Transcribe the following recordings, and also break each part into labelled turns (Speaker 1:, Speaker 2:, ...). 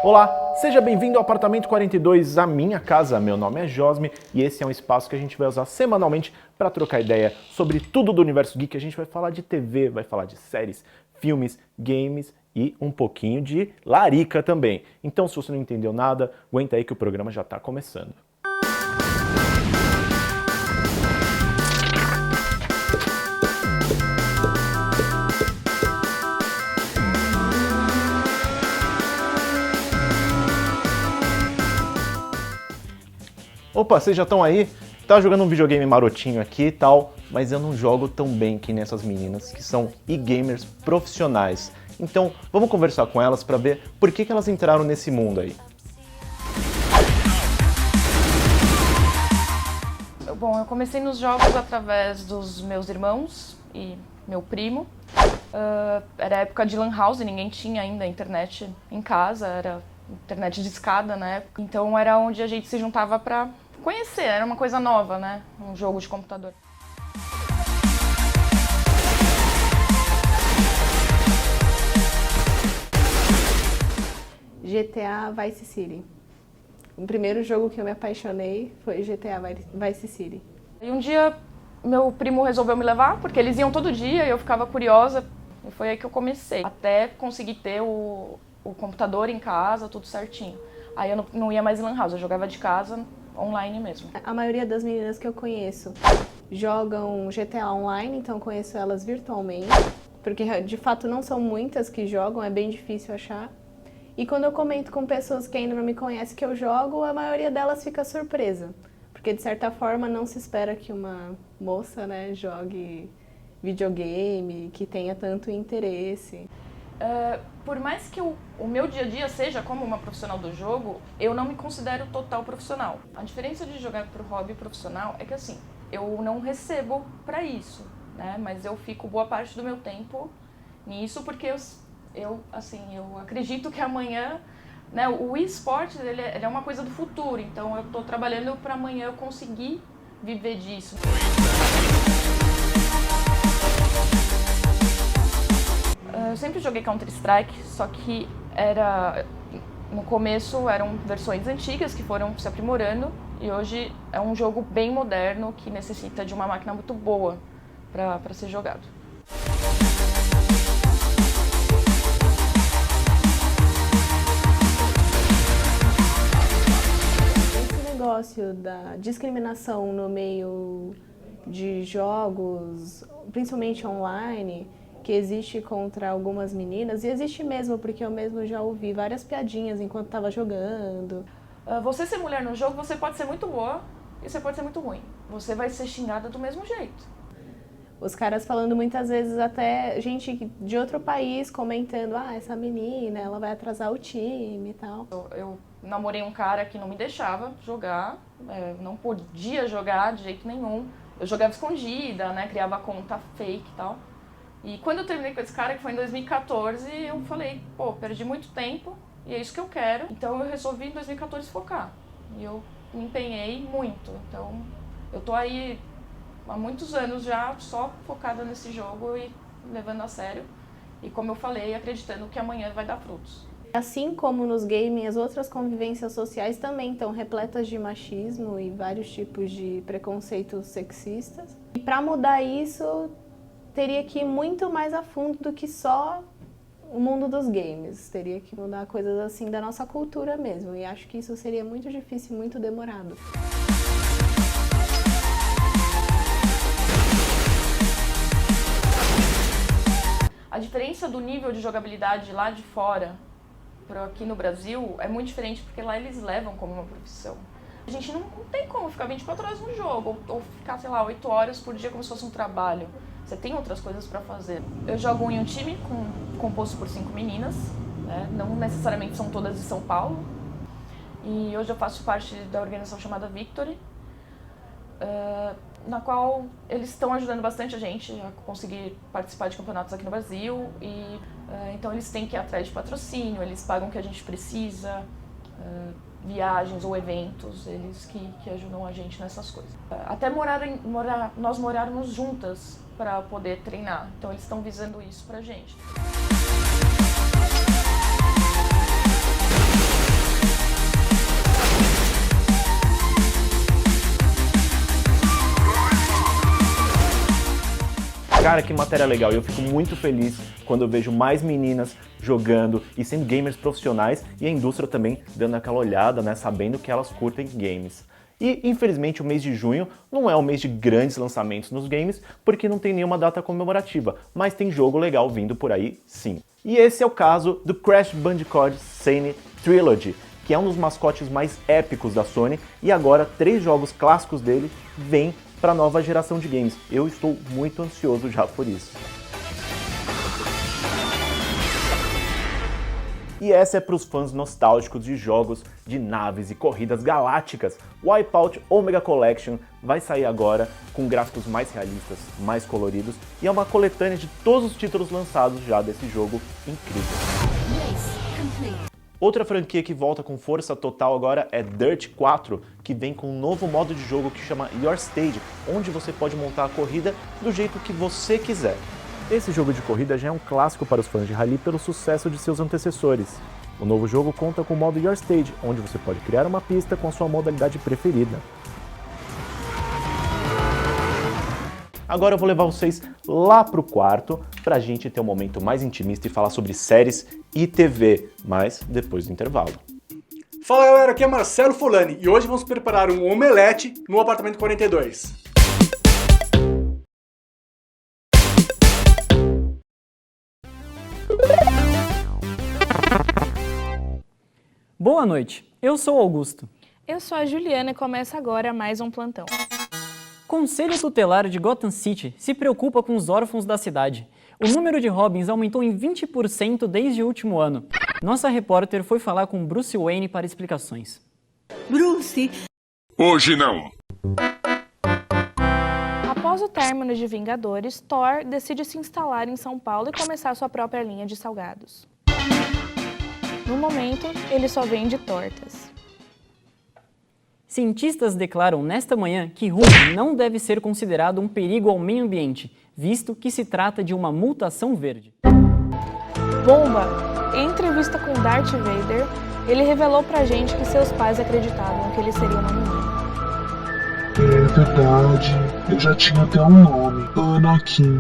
Speaker 1: Olá, seja bem-vindo ao Apartamento 42, a minha casa. Meu nome é Josme e esse é um espaço que a gente vai usar semanalmente para trocar ideia sobre tudo do universo geek. A gente vai falar de TV, vai falar de séries, filmes, games e um pouquinho de larica também. Então, se você não entendeu nada, aguenta aí que o programa já está começando. Opa, vocês já estão aí? Tá jogando um videogame marotinho aqui e tal, mas eu não jogo tão bem que nem essas meninas que são e-gamers profissionais. Então, vamos conversar com elas para ver por que elas entraram nesse mundo aí.
Speaker 2: Bom, eu comecei nos jogos através dos meus irmãos e meu primo. Era época de lan house, ninguém tinha ainda internet em casa, era internet discada na época. Então era onde a gente se juntava pra conhecer, era uma coisa nova, né? Um jogo de computador.
Speaker 3: GTA Vice City. O primeiro jogo que eu me apaixonei foi GTA Vice City.
Speaker 2: E um dia meu primo resolveu me levar, porque eles iam todo dia e eu ficava curiosa. E foi aí que eu comecei, até conseguir ter o computador em casa, tudo certinho. Aí eu não ia mais em lan house, eu jogava de casa, online mesmo.
Speaker 3: A maioria das meninas que eu conheço jogam GTA Online, então conheço elas virtualmente, porque de fato não são muitas que jogam, é bem difícil achar. E quando eu comento com pessoas que ainda não me conhecem que eu jogo, a maioria delas fica surpresa, porque de certa forma não se espera que uma moça, né, jogue videogame, que tenha tanto interesse.
Speaker 2: Por mais que o meu dia a dia seja como uma profissional do jogo, eu não me considero total profissional. A diferença de jogar pro hobby profissional é que assim, eu não recebo pra isso, né? Mas eu fico boa parte do meu tempo nisso porque eu acredito que amanhã, né, o eSport ele é uma coisa do futuro, então eu tô trabalhando pra amanhã eu conseguir viver disso. Eu sempre joguei Counter-Strike, só que no começo eram versões antigas que foram se aprimorando e hoje é um jogo bem moderno que necessita de uma máquina muito boa para ser jogado.
Speaker 3: Esse negócio da discriminação no meio de jogos, principalmente online, que existe contra algumas meninas, e existe mesmo, porque eu mesmo já ouvi várias piadinhas enquanto estava jogando.
Speaker 2: Você ser mulher no jogo, você pode ser muito boa e você pode ser muito ruim. Você vai ser xingada do mesmo jeito.
Speaker 3: Os caras falando muitas vezes até gente de outro país comentando, essa menina, ela vai atrasar o time e tal.
Speaker 2: Eu namorei um cara que não me deixava jogar, não podia jogar de jeito nenhum. Eu jogava escondida, né, criava conta fake e tal. E quando eu terminei com esse cara, que foi em 2014, eu falei, perdi muito tempo e é isso que eu quero. Então eu resolvi em 2014 focar. E eu me empenhei muito. Então eu tô aí há muitos anos já só focada nesse jogo e levando a sério. E como eu falei, acreditando que amanhã vai dar frutos.
Speaker 3: Assim como nos games, as outras convivências sociais também estão repletas de machismo e vários tipos de preconceitos sexistas. E para mudar isso, teria que ir muito mais a fundo do que só o mundo dos games. Teria que mudar coisas assim da nossa cultura mesmo. E acho que isso seria muito difícil e muito demorado.
Speaker 2: A diferença do nível de jogabilidade lá de fora para aqui no Brasil é muito diferente porque lá eles levam como uma profissão. A gente não tem como ficar 24 horas no jogo ou ficar, 8 horas por dia como se fosse um trabalho. Você tem outras coisas para fazer. Eu jogo em um time composto por 5 meninas, né? Não necessariamente são todas de São Paulo. E hoje eu faço parte da organização chamada Victory, na qual eles estão ajudando bastante a gente a conseguir participar de campeonatos aqui no Brasil. E então eles têm que ir atrás de patrocínio, eles pagam o que a gente precisa, viagens ou eventos, eles que ajudam a gente nessas coisas. Até nós morarmos juntas para poder treinar, então eles estão visando isso pra gente.
Speaker 1: Cara, que matéria legal. E eu fico muito feliz quando eu vejo mais meninas jogando e sendo gamers profissionais e a indústria também dando aquela olhada, né, sabendo que elas curtem games. E, infelizmente, o mês de junho não é um mês de grandes lançamentos nos games, porque não tem nenhuma data comemorativa, mas tem jogo legal vindo por aí, sim. E esse é o caso do Crash Bandicoot Sane Trilogy, que é um dos mascotes mais épicos da Sony, e agora 3 jogos clássicos dele vêm para a nova geração de games. Eu estou muito ansioso já por isso. E essa é para os fãs nostálgicos de jogos de naves e corridas galácticas. Wipeout Omega Collection vai sair agora com gráficos mais realistas, mais coloridos, e é uma coletânea de todos os títulos lançados já desse jogo incrível. Outra franquia que volta com força total agora é Dirt 4, que vem com um novo modo de jogo que chama Your Stage, onde você pode montar a corrida do jeito que você quiser. Esse jogo de corrida já é um clássico para os fãs de rally pelo sucesso de seus antecessores. O novo jogo conta com o modo Your Stage, onde você pode criar uma pista com a sua modalidade preferida. Agora eu vou levar vocês lá pro quarto pra gente ter um momento mais intimista e falar sobre séries e TV, mas depois do intervalo.
Speaker 4: Fala galera, aqui é Marcelo Fulani e hoje vamos preparar um omelete no apartamento 42.
Speaker 5: Boa noite, eu sou Augusto.
Speaker 2: Eu sou a Juliana e começa agora mais um plantão.
Speaker 5: Conselho Tutelar de Gotham City se preocupa com os órfãos da cidade. O número de Robins aumentou em 20% desde o último ano. Nossa repórter foi falar com Bruce Wayne para explicações.
Speaker 6: Bruce!
Speaker 7: Hoje não!
Speaker 2: Após o término de Vingadores, Thor decide se instalar em São Paulo e começar sua própria linha de salgados. No momento, ele só vende tortas.
Speaker 5: Cientistas declaram nesta manhã que rum não deve ser considerado um perigo ao meio ambiente, visto que se trata de uma mutação verde.
Speaker 2: Bomba! Em entrevista com Darth Vader, ele revelou pra gente que seus pais acreditavam que ele seria uma menina.
Speaker 8: É verdade, eu já tinha até um nome, Anakin.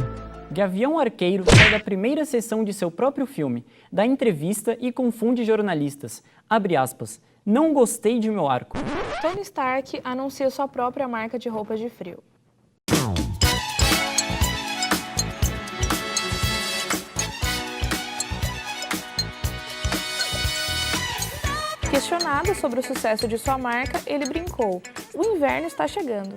Speaker 5: Gavião Arqueiro sai da primeira sessão de seu próprio filme, dá entrevista e confunde jornalistas. Abre aspas, não gostei de meu arco.
Speaker 2: Tony Stark anuncia sua própria marca de roupas de frio. Questionado sobre o sucesso de sua marca, ele brincou: o inverno está chegando.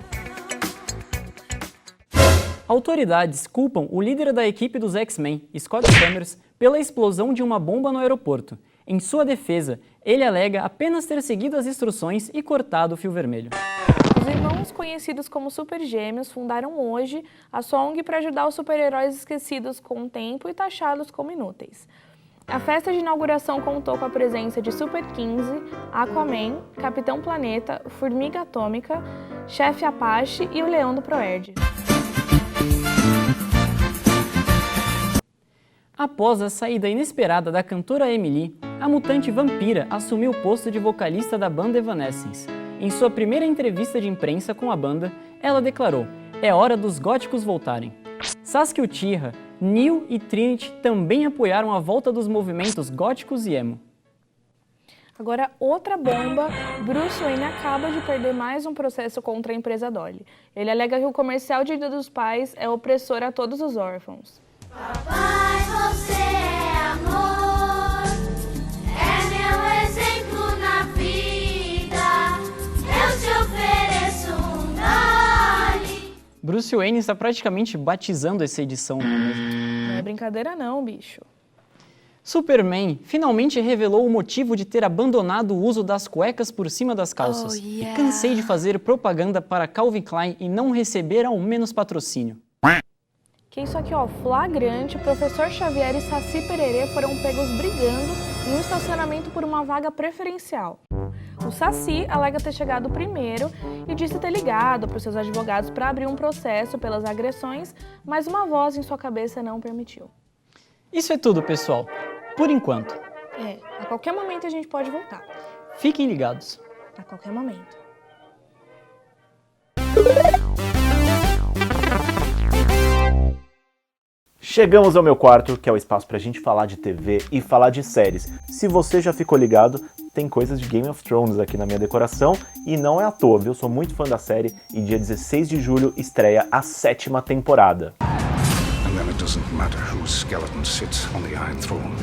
Speaker 5: Autoridades culpam o líder da equipe dos X-Men, Scott Summers, pela explosão de uma bomba no aeroporto. Em sua defesa, ele alega apenas ter seguido as instruções e cortado o fio vermelho.
Speaker 2: Os irmãos conhecidos como Super Gêmeos fundaram hoje a sua ONG para ajudar os super-heróis esquecidos com o tempo e taxá-los como inúteis. A festa de inauguração contou com a presença de Super 15, Aquaman, Capitão Planeta, Formiga Atômica, Chefe Apache e o Leão do Proerd.
Speaker 5: Após a saída inesperada da cantora Emily, a mutante vampira assumiu o posto de vocalista da banda Evanescence. Em sua primeira entrevista de imprensa com a banda, ela declarou: "É hora dos góticos voltarem." Sasuke Uchiha, Neil e Trinity também apoiaram a volta dos movimentos góticos e emo.
Speaker 2: Agora, outra bomba, Bruce Wayne acaba de perder mais um processo contra a empresa Dolly. Ele alega que o comercial de Dia dos Pais é opressor a todos os órfãos.
Speaker 6: Papai, você é amor, é meu exemplo na vida, eu te ofereço um Dolly.
Speaker 5: Bruce Wayne está praticamente batizando essa edição, não é mesmo?
Speaker 2: Não é brincadeira não, bicho.
Speaker 5: Superman finalmente revelou o motivo de ter abandonado o uso das cuecas por cima das calças. E cansei de fazer propaganda para Calvin Klein e não receber ao menos patrocínio.
Speaker 2: Que isso aqui, ó, flagrante, Professor Xavier e Saci Pererê foram pegos brigando em um estacionamento por uma vaga preferencial. O Saci alega ter chegado primeiro e disse ter ligado para os seus advogados para abrir um processo pelas agressões, mas uma voz em sua cabeça não permitiu.
Speaker 5: Isso é tudo, pessoal. Por enquanto.
Speaker 2: A qualquer momento a gente pode voltar.
Speaker 5: Fiquem ligados.
Speaker 2: A qualquer momento.
Speaker 1: Chegamos ao meu quarto, que é o espaço pra gente falar de TV e falar de séries. Se você já ficou ligado, tem coisas de Game of Thrones aqui na minha decoração e não é à toa, viu? Eu sou muito fã da série e dia 16 de julho estreia a 7ª temporada.
Speaker 7: And then it doesn't matter whose skeleton sits on the Iron Throne.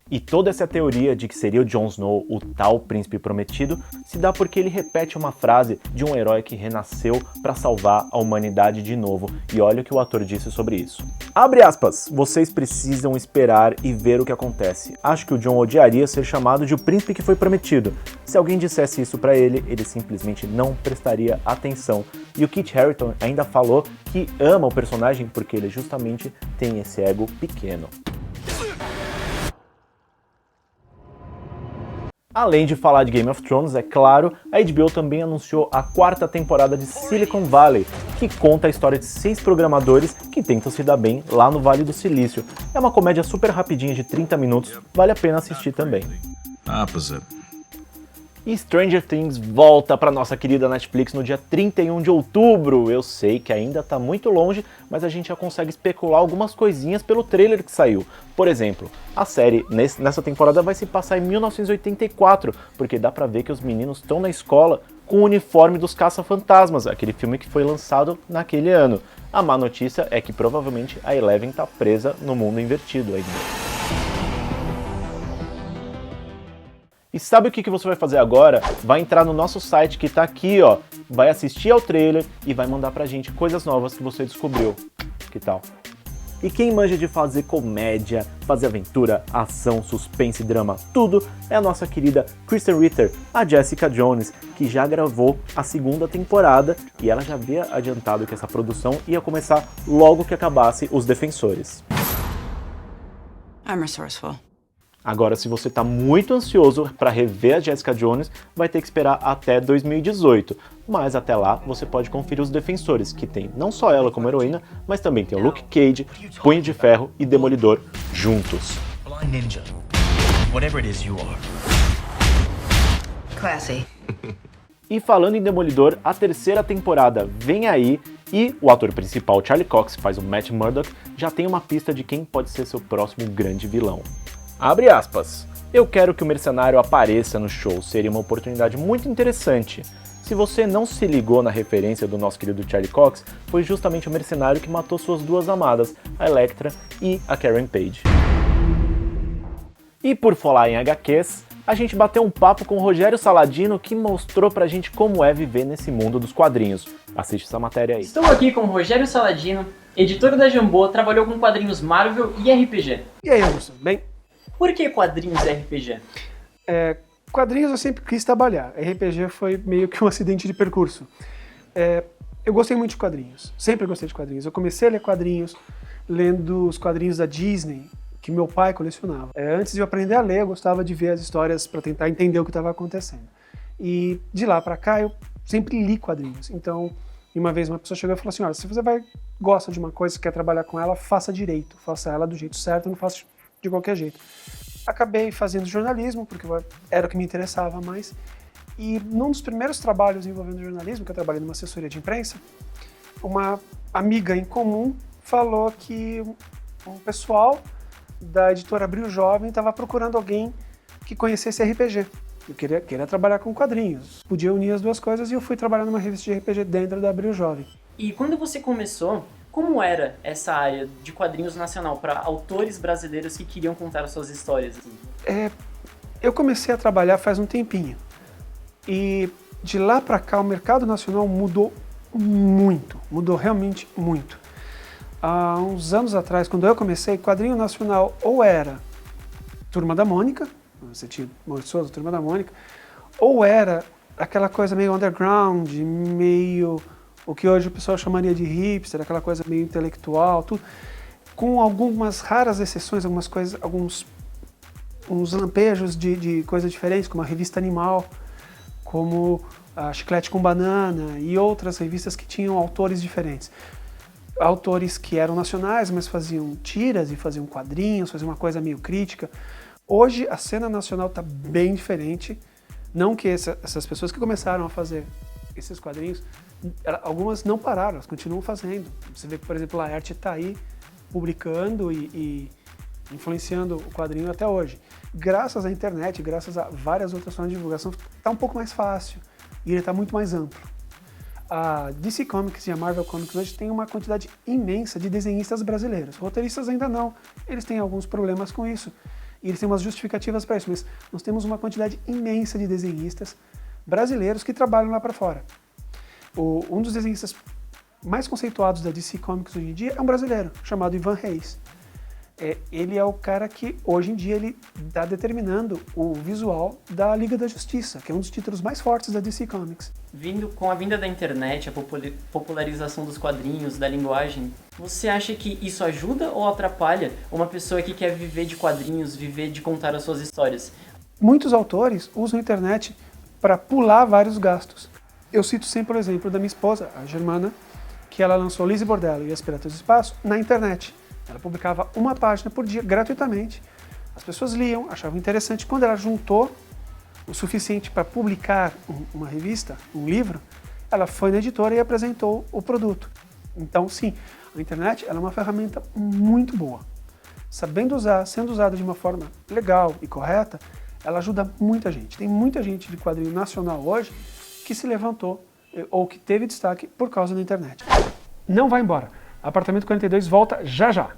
Speaker 1: E toda essa teoria de que seria o Jon Snow o tal príncipe prometido se dá porque ele repete uma frase de um herói que renasceu para salvar a humanidade de novo. E olha o que o ator disse sobre isso. Abre aspas, vocês precisam esperar e ver o que acontece. Acho que o Jon odiaria ser chamado de o príncipe que foi prometido. Se alguém dissesse isso para ele, ele simplesmente não prestaria atenção. E o Kit Harington ainda falou que ama o personagem porque ele justamente tem esse ego pequeno. Além de falar de Game of Thrones, é claro, a HBO também anunciou a 4ª temporada de Silicon Valley, que conta a história de 6 programadores que tentam se dar bem lá no Vale do Silício. É uma comédia super rapidinha de 30 minutos, vale a pena assistir também.
Speaker 7: Opposite.
Speaker 1: E Stranger Things volta para nossa querida Netflix no dia 31 de outubro. Eu sei que ainda tá muito longe, mas a gente já consegue especular algumas coisinhas pelo trailer que saiu. Por exemplo, a série nessa temporada vai se passar em 1984, porque dá pra ver que os meninos estão na escola com o uniforme dos Caça-Fantasmas, aquele filme que foi lançado naquele ano. A má notícia é que provavelmente a Eleven tá presa no mundo invertido ainda. E sabe o que você vai fazer agora? Vai entrar no nosso site que tá aqui, ó. Vai assistir ao trailer e vai mandar pra gente coisas novas que você descobriu. Que tal? E quem manja de fazer comédia, fazer aventura, ação, suspense e drama, tudo, é a nossa querida Kristen Ritter, a Jessica Jones, que já gravou a 2ª temporada e ela já havia adiantado que essa produção ia começar logo que acabasse Os Defensores.
Speaker 9: I'm resourceful.
Speaker 1: Agora, se você está muito ansioso para rever a Jessica Jones, vai ter que esperar até 2018. Mas até lá, você pode conferir Os Defensores, que tem não só ela como heroína, mas também tem o Luke Cage, Punho de Ferro e Demolidor juntos.
Speaker 10: Blind ninja. Whatever it is you are.
Speaker 9: Classy.
Speaker 1: E falando em Demolidor, a 3ª temporada vem aí e o ator principal, Charlie Cox, que faz o Matt Murdock, já tem uma pista de quem pode ser seu próximo grande vilão. Abre aspas. Eu quero que o mercenário apareça no show, seria uma oportunidade muito interessante. Se você não se ligou na referência do nosso querido Charlie Cox, foi justamente o mercenário que matou suas 2 amadas, a Elektra e a Karen Page. E por falar em HQs, a gente bateu um papo com o Rogério Saladino, que mostrou pra gente como é viver nesse mundo dos quadrinhos. Assiste essa matéria aí.
Speaker 5: Estou aqui com o Rogério Saladino, editor da Jambô, trabalhou com quadrinhos Marvel e RPG.
Speaker 11: E aí, Augusto, bem?
Speaker 5: Por que quadrinhos e RPG?
Speaker 11: Quadrinhos eu sempre quis trabalhar. RPG foi meio que um acidente de percurso. Eu gostei muito de quadrinhos, sempre gostei de quadrinhos. Eu comecei a ler quadrinhos lendo os quadrinhos da Disney, que meu pai colecionava. Antes de eu aprender a ler, eu gostava de ver as histórias para tentar entender o que estava acontecendo. E de lá para cá, eu sempre li quadrinhos. Então, uma vez uma pessoa chegou e falou assim, olha, se você gosta de uma coisa, quer trabalhar com ela, faça direito, faça ela do jeito certo, não faça de qualquer jeito. Acabei fazendo jornalismo, porque era o que me interessava mais. E num dos primeiros trabalhos envolvendo jornalismo, que eu trabalhei numa assessoria de imprensa, uma amiga em comum falou que um pessoal da editora Abril Jovem estava procurando alguém que conhecesse RPG. Eu queria trabalhar com quadrinhos. Podia unir as duas coisas e eu fui trabalhar numa revista de RPG dentro da Abril Jovem.
Speaker 5: E quando você começou, como era essa área de quadrinhos nacional para autores brasileiros que queriam contar as suas histórias?
Speaker 11: Eu comecei a trabalhar faz um tempinho. E de lá para cá o mercado nacional mudou muito, mudou realmente muito. Há uns anos atrás, quando eu comecei, quadrinho nacional ou era Turma da Mônica, você tinha Maurício Souza, Turma da Mônica, ou era aquela coisa meio underground, meio o que hoje o pessoal chamaria de hipster, aquela coisa meio intelectual, tudo, com algumas raras exceções, algumas coisas, uns lampejos de coisas diferentes, como a Revista Animal, como a Chiclete com Banana e outras revistas que tinham autores diferentes. Autores que eram nacionais, mas faziam tiras e faziam quadrinhos, faziam uma coisa meio crítica. Hoje a cena nacional está bem diferente. Não que essas pessoas que começaram a fazer esses quadrinhos, algumas não pararam, elas continuam fazendo. Você vê que, por exemplo, a Laerte está aí publicando e influenciando o quadrinho até hoje. Graças à internet, graças a várias outras formas de divulgação, está um pouco mais fácil e ele está muito mais amplo. A DC Comics e a Marvel Comics hoje tem uma quantidade imensa de desenhistas brasileiros. Roteiristas ainda não, eles têm alguns problemas com isso. E eles têm umas justificativas para isso, mas nós temos uma quantidade imensa de desenhistas brasileiros que trabalham lá para fora. Um dos desenhistas mais conceituados da DC Comics hoje em dia é um brasileiro, chamado Ivan Reis. Ele é o cara que, hoje em dia, ele está determinando o visual da Liga da Justiça, que é um dos títulos mais fortes da DC Comics.
Speaker 5: Com a vinda da internet, a popularização dos quadrinhos, da linguagem, você acha que isso ajuda ou atrapalha uma pessoa que quer viver de quadrinhos, viver de contar as suas histórias?
Speaker 11: Muitos autores usam a internet para pular vários gastos. Eu cito sempre o exemplo da minha esposa, a Germana, que ela lançou Lizzie Bordello e As Piratas do Espaço na internet. Ela publicava uma página por dia, gratuitamente. As pessoas liam, achavam interessante. Quando ela juntou o suficiente para publicar uma revista, um livro, ela foi na editora e apresentou o produto. Então, sim, a internet ela é uma ferramenta muito boa. Sabendo usar, sendo usada de uma forma legal e correta, ela ajuda muita gente. Tem muita gente de quadrinho nacional hoje que se levantou ou que teve destaque por causa da internet. Não vai embora. Apartamento 42 volta já já.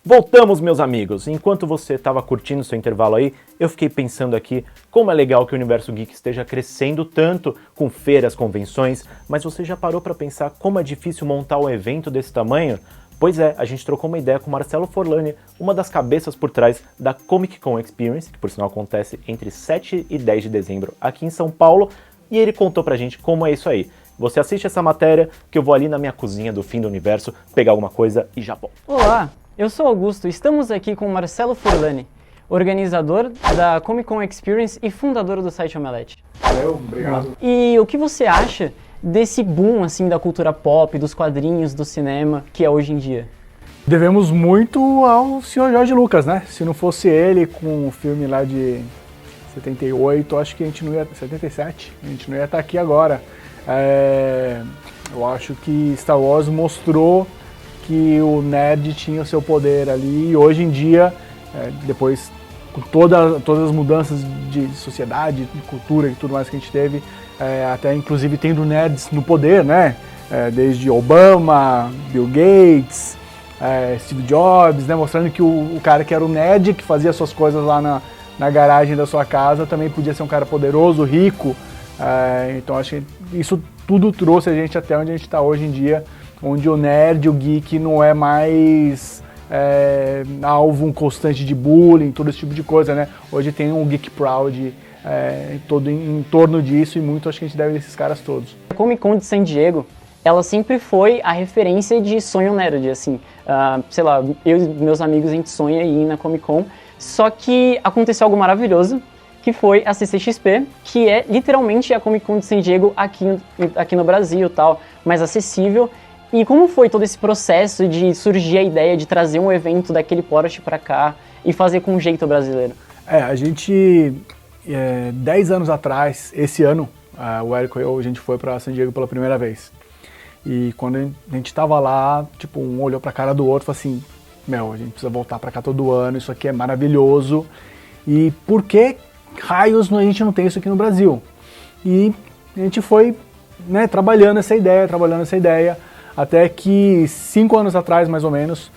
Speaker 1: Voltamos, meus amigos. Enquanto você estava curtindo seu intervalo aí, eu fiquei pensando aqui como é legal que o Universo Geek esteja crescendo tanto com feiras, convenções, mas você já parou para pensar como é difícil montar um evento desse tamanho? Pois é, a gente trocou uma ideia com o Marcelo Forlani, uma das cabeças por trás da Comic Con Experience, que por sinal acontece entre 7 e 10 de dezembro aqui em São Paulo, e ele contou pra gente como é isso aí. Você assiste essa matéria que eu vou ali na minha cozinha do fim do universo pegar alguma coisa e já volto.
Speaker 5: Olá, eu sou Augusto e estamos aqui com o Marcelo Forlani, organizador da Comic Con Experience e fundador do site Omelete.
Speaker 4: Obrigado.
Speaker 5: E o que você acha desse boom assim da cultura pop, dos quadrinhos, do cinema, que é hoje em dia?
Speaker 12: Devemos muito ao Sr. George Lucas, né? Se não fosse ele com o filme lá de 78, acho que a gente não ia... 77, a gente não ia estar aqui agora. Eu acho que Star Wars mostrou que o nerd tinha o seu poder ali e hoje em dia, depois com todas as mudanças de sociedade, de cultura e tudo mais que a gente teve, até inclusive tendo nerds no poder, né? Desde Obama, Bill Gates, Steve Jobs, né? Mostrando que o cara que era o nerd, que fazia suas coisas lá na garagem da sua casa, também podia ser um cara poderoso, rico. Então acho que isso tudo trouxe a gente até onde a gente está hoje em dia, onde o nerd, o geek não é mais alvo constante de bullying, todo esse tipo de coisa, né? Hoje tem um Geek Proud todo em torno disso e muito acho que a gente deve desses caras todos.
Speaker 5: A Comic Con de San Diego, ela sempre foi a referência de sonho nerd, assim. Sei lá, eu e meus amigos, a gente sonha em ir na Comic Con, só que aconteceu algo maravilhoso, que foi a CCXP, que é literalmente a Comic Con de San Diego aqui no Brasil, tal, mais acessível. E como foi todo esse processo de surgir a ideia de trazer um evento daquele porte para cá e fazer com um jeito brasileiro?
Speaker 12: A gente, 10 anos atrás, esse ano, o Érico e eu, a gente foi para San Diego pela primeira vez. E quando a gente estava lá, tipo, um olhou para a cara do outro e falou assim, a gente precisa voltar para cá todo ano, isso aqui é maravilhoso. E por que raios a gente não tem isso aqui no Brasil? E a gente foi, né, trabalhando essa ideia, até que 5 anos atrás, mais ou menos,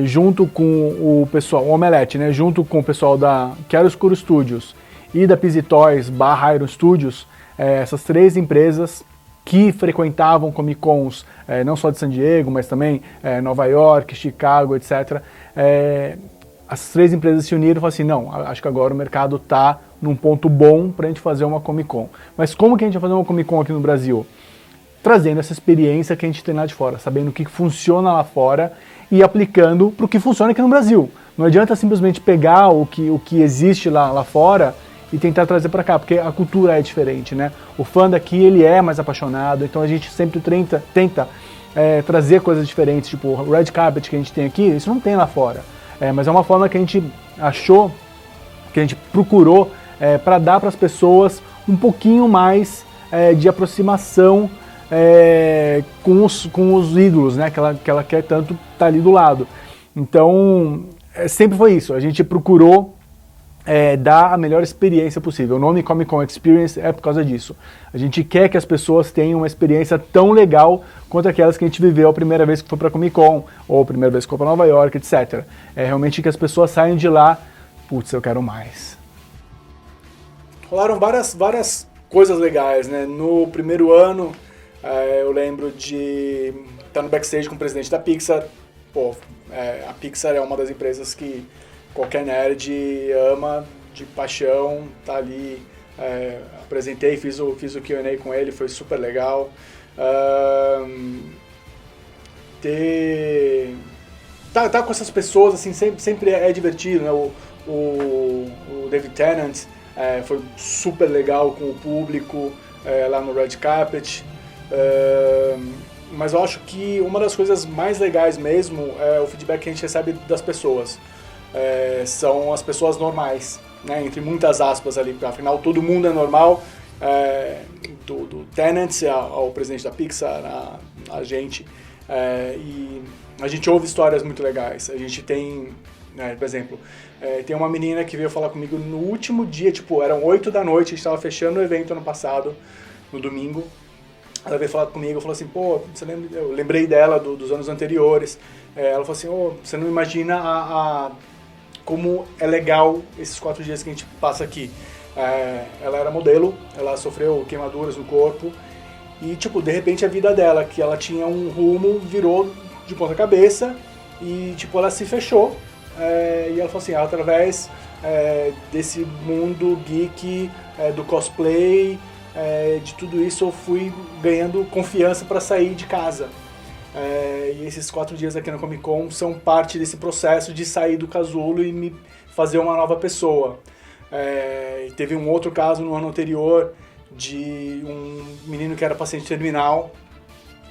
Speaker 12: junto com o pessoal, o Omelete, né, junto com o pessoal da Quero Escuro Studios e da Pizzy Toys / Iron Studios, essas 3 empresas que frequentavam Comic Cons, não só de San Diego, mas também Nova York, Chicago, etc. As 3 empresas se uniram e falaram assim, não, acho que agora o mercado está num ponto bom para a gente fazer uma Comic Con. Mas como que a gente vai fazer uma Comic Con aqui no Brasil? Trazendo essa experiência que a gente tem lá de fora, sabendo o que funciona lá fora e aplicando para o que funciona aqui no Brasil. Não adianta simplesmente pegar o que existe lá fora e tentar trazer para cá, porque a cultura é diferente, né? O fã daqui, ele é mais apaixonado, então a gente sempre tenta trazer coisas diferentes, tipo o Red Carpet que a gente tem aqui, isso não tem lá fora. Mas é uma forma que a gente achou que a gente procurou para dar para as pessoas um pouquinho mais de aproximação com os ídolos, né, que ela quer tanto estar ali do lado. Então, sempre foi isso, a gente procurou dar a melhor experiência possível. O nome Comic Con Experience é por causa disso. A gente quer que as pessoas tenham uma experiência tão legal quanto aquelas que a gente viveu a primeira vez que foi para Comic Con, ou a primeira vez que foi para Nova York, etc. É realmente que as pessoas saiam de lá, putz, eu quero mais.
Speaker 4: Rolaram várias coisas legais, né? No primeiro ano, eu lembro de estar no backstage com o presidente da Pixar. Pô, a Pixar é uma das empresas que qualquer nerd ama de paixão, tá ali, apresentei, fiz o Q&A com ele, foi super legal. Tá com essas pessoas, assim, sempre é divertido, né? O David Tennant foi super legal com o público lá no Red Carpet. Mas eu acho que uma das coisas mais legais mesmo é o feedback que a gente recebe das pessoas. São as pessoas normais, né, entre muitas aspas ali, porque afinal todo mundo é normal, do Tennant ao presidente da Pixar, a gente, e a gente ouve histórias muito legais. A gente tem, por exemplo, tem uma menina que veio falar comigo no último dia, tipo, eram 8 da noite, a gente estava fechando o evento ano passado, no domingo. Ela veio falar comigo, falou assim, pô, você lembra? Eu lembrei dela dos anos anteriores. Ela falou assim, você não imagina como é legal esses 4 dias que a gente passa aqui. Ela era modelo, ela sofreu queimaduras no corpo e, tipo, de repente a vida dela, que ela tinha um rumo, virou de ponta cabeça e, tipo, ela se fechou. E ela falou assim, através desse mundo geek, do cosplay, de tudo isso eu fui ganhando confiança para sair de casa. E esses 4 dias aqui na Comic Con são parte desse processo de sair do casulo e me fazer uma nova pessoa. Teve um outro caso no ano anterior de um menino que era paciente terminal.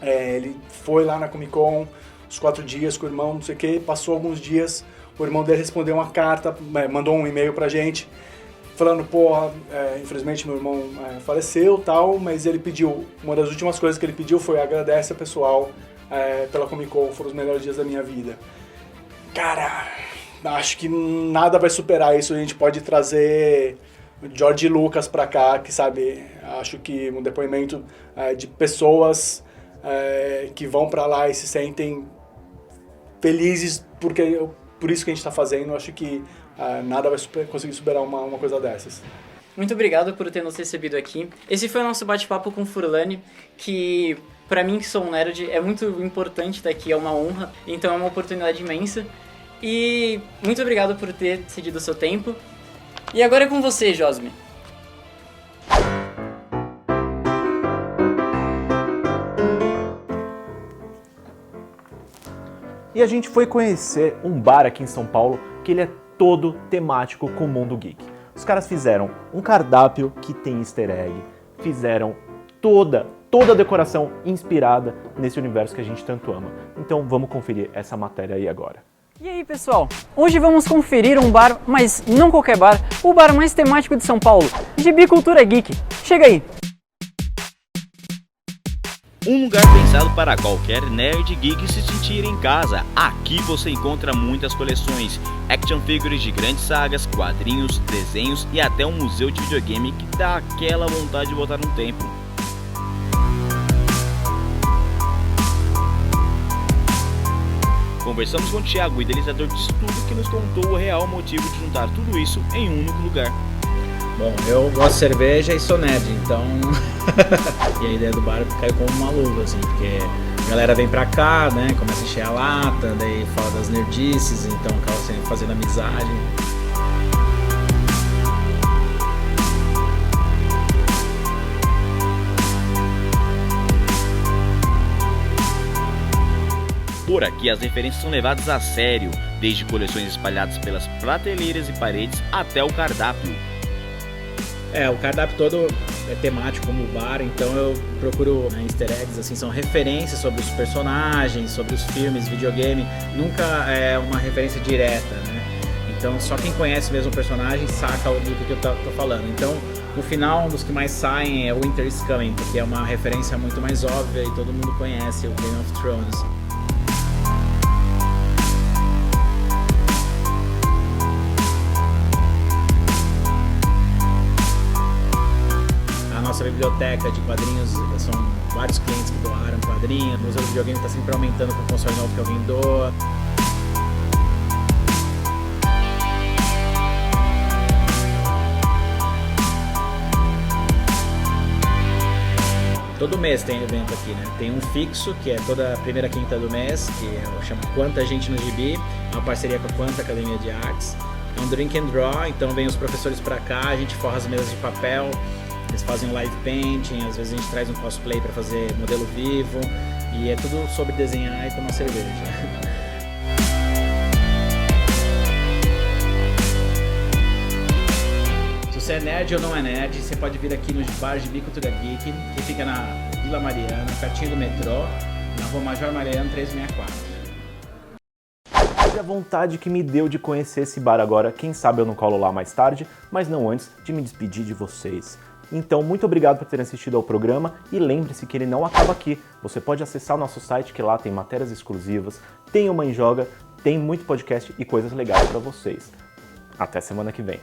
Speaker 4: Ele foi lá na Comic Con os 4 dias com o irmão, não sei o que, passou alguns dias, o irmão dele respondeu uma carta, mandou um e-mail pra gente, falando, porra, infelizmente meu irmão faleceu, tal, mas ele pediu, uma das últimas coisas que ele pediu foi agradece ao pessoal pela Comic Con, foram os melhores dias da minha vida. Cara, acho que nada vai superar isso. A gente pode trazer George Lucas pra cá, que sabe, acho que um depoimento de pessoas que vão pra lá e se sentem felizes por isso que a gente tá fazendo. Acho que nada vai conseguir superar uma coisa dessas.
Speaker 5: Muito obrigado por ter nos recebido aqui. Esse foi o nosso bate-papo com o Furlani, que pra mim, que sou um nerd, é muito importante estar aqui, é uma honra, então é uma oportunidade imensa. E muito obrigado por ter cedido o seu tempo. E agora é com você, Josme.
Speaker 1: E a gente foi conhecer um bar aqui em São Paulo que ele é todo temático com o mundo geek. Os caras fizeram um cardápio que tem easter egg, fizeram toda a decoração inspirada nesse universo que a gente tanto ama. Então vamos conferir essa matéria aí agora.
Speaker 5: E aí, pessoal? Hoje vamos conferir um bar, mas não qualquer bar, o bar mais temático de São Paulo, Gibi Cultura Geek. Chega aí!
Speaker 13: Um lugar pensado para qualquer nerd geek se sentir em casa. Aqui você encontra muitas coleções, action figures de grandes sagas, quadrinhos, desenhos e até um museu de videogame que dá aquela vontade de botar um tempo. Conversamos com o Thiago, idealizador de tudo, que nos contou o real motivo de juntar tudo isso em um único lugar.
Speaker 14: Bom, eu gosto de cerveja e sou nerd, então... E a ideia do bar caiu como uma luva, assim, porque a galera vem pra cá, né, começa a encher a lata, daí fala das nerdices, então acaba sempre fazendo amizade.
Speaker 13: Por aqui as referências são levadas a sério, desde coleções espalhadas pelas prateleiras e paredes até o cardápio.
Speaker 14: O cardápio todo é temático como o bar, então eu procuro easter eggs, assim, são referências sobre os personagens, sobre os filmes, videogame, nunca é uma referência direta, né? Então só quem conhece mesmo o personagem saca do que eu tô falando. Então no final, um dos que mais saem é Winter is Coming, porque é uma referência muito mais óbvia e todo mundo conhece o Game of Thrones. A nossa biblioteca de quadrinhos, são vários clientes que doaram quadrinhos, o museu do videogame está sempre aumentando com o console novo que alguém doa. Todo mês tem evento aqui, né? Tem um fixo, que é toda a primeira quinta do mês, que chama Quanta Gente no Gibi, é uma parceria com a Quanta Academia de Artes. É um drink and draw, então vem os professores pra cá, a gente forra as mesas de papel, eles fazem live painting, às vezes a gente traz um cosplay pra fazer modelo vivo, e é tudo sobre desenhar e tomar cerveja. Se você é nerd ou não é nerd, você pode vir aqui no Bar Gibi Cultura Geek, que fica na Vila Mariana, pertinho do metrô, na Rua Major Mariano 364.
Speaker 1: E a vontade que me deu de conhecer esse bar agora, quem sabe eu não colo lá mais tarde, mas não antes de me despedir de vocês. Então, muito obrigado por terem assistido ao programa e lembre-se que ele não acaba aqui. Você pode acessar o nosso site, que lá tem matérias exclusivas, tem o Mãe Joga, tem muito podcast e coisas legais para vocês. Até semana que vem.